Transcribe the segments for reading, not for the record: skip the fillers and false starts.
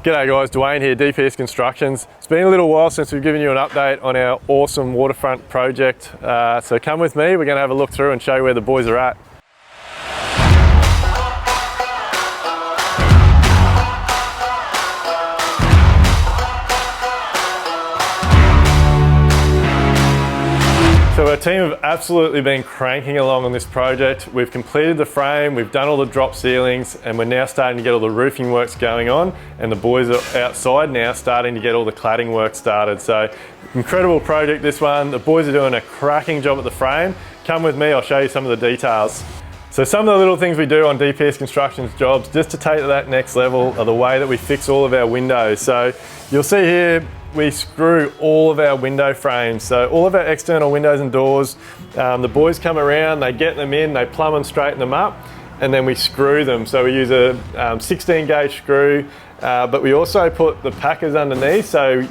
G'day guys, Duayne here, D Pearce Constructions. It's been a little while since we've given you an update on our awesome waterfront project. So come with me, we're going to have a look through and show you where the boys are at. So our team have absolutely been cranking along on this project. We've completed the frame, we've done all the drop ceilings, and we're now starting to get all the roofing works going on, and the boys are outside now starting to get all the cladding work started. So incredible project this one. The boys are doing a cracking job at the frame. Come with me, I'll show you some of the details. So some of the little things we do on D Pearce Constructions jobs just to take to that next level are the way that we fix all of our windows. So you'll see here, we screw all of our window frames. So all of our external windows and doors, the boys come around, they get them in, they plumb and straighten them up, and then we screw them. So we use a 16 gauge screw, but we also put the packers underneath. So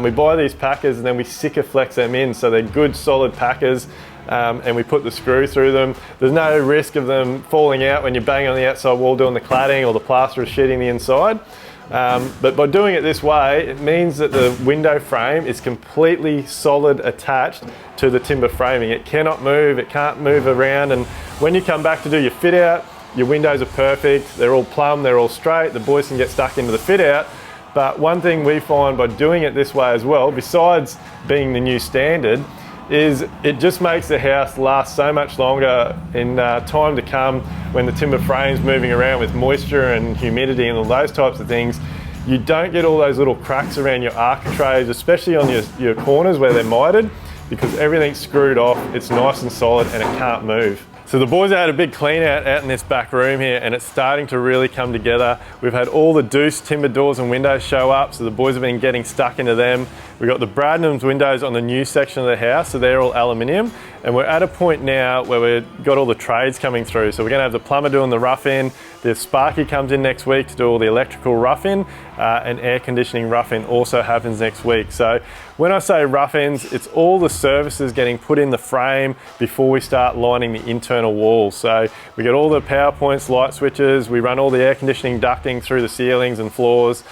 we buy these packers and then we Sikaflex them in. So they're good solid packers. And we put the screw through them. There's no risk of them falling out when you bang on the outside wall doing the cladding or the plaster is sheeting the inside. But by doing it this way, it means that the window frame is completely solid attached to the timber framing. It cannot move, it can't move around, and when you come back to do your fit out, your windows are perfect, they're all plumb, they're all straight, the boys can get stuck into the fit out. But one thing we find by doing it this way as well, besides being the new standard, is it just makes the house last so much longer in time to come when the timber frame's moving around with moisture and humidity and all those types of things. You don't get all those little cracks around your architraves, especially on your corners where they're mitered, because everything's screwed off, it's nice and solid and it can't move. So the boys had a big clean out in this back room here, and it's starting to really come together. We've had all the Duayne timber doors and windows show up, so the boys have been getting stuck into them. We've got the Bradnam's windows on the new section of the house, so they're all aluminium. And we're at a point now where we've got all the trades coming through. So we're gonna have the plumber doing the rough in, the Sparky comes in next week to do all the electrical rough in, and air conditioning rough in also happens next week. So when I say rough ins, it's all the services getting put in the frame before we start lining the internal walls. So we get all the power points, light switches, we run all the air conditioning ducting through the ceilings and floors,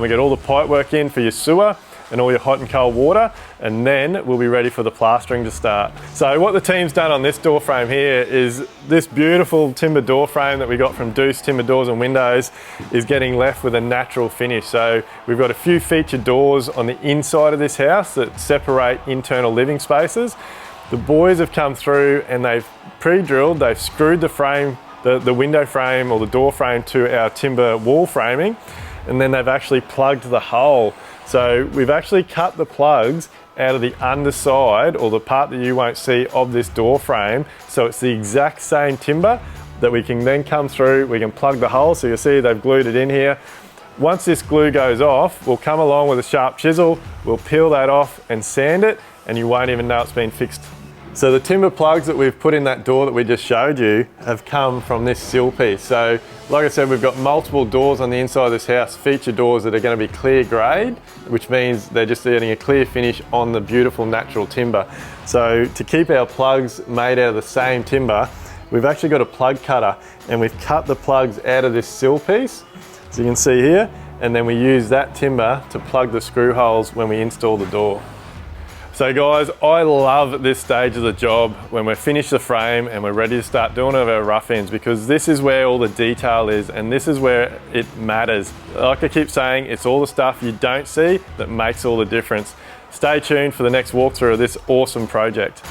we get all the pipe work in for your sewer and all your hot and cold water, and then we'll be ready for the plastering to start. So what the team's done on this door frame here is this beautiful timber door frame that we got from Duayne Timber Doors and Windows is getting left with a natural finish. So we've got a few featured doors on the inside of this house that separate internal living spaces. The boys have come through and they've pre-drilled, they've screwed the frame, the window frame or the door frame to our timber wall framing, and then they've actually plugged the hole. So we've actually cut the plugs out of the underside, or the part that you won't see, of this door frame. So it's the exact same timber that we can then come through, we can plug the hole. So you'll see they've glued it in here. Once this glue goes off, we'll come along with a sharp chisel, we'll peel that off and sand it, and you won't even know it's been fixed. So the timber plugs that we've put in that door that we just showed you have come from this sill piece. So like I said, we've got multiple doors on the inside of this house, feature doors that are going to be clear grade, which means they're just getting a clear finish on the beautiful natural timber. So to keep our plugs made out of the same timber, we've actually got a plug cutter, and we've cut the plugs out of this sill piece, as you can see here, and then we use that timber to plug the screw holes when we install the door. So guys, I love this stage of the job when we're finished the frame and we're ready to start doing our rough ends, because this is where all the detail is and this is where it matters. Like I keep saying, it's all the stuff you don't see that makes all the difference. Stay tuned for the next walkthrough of this awesome project.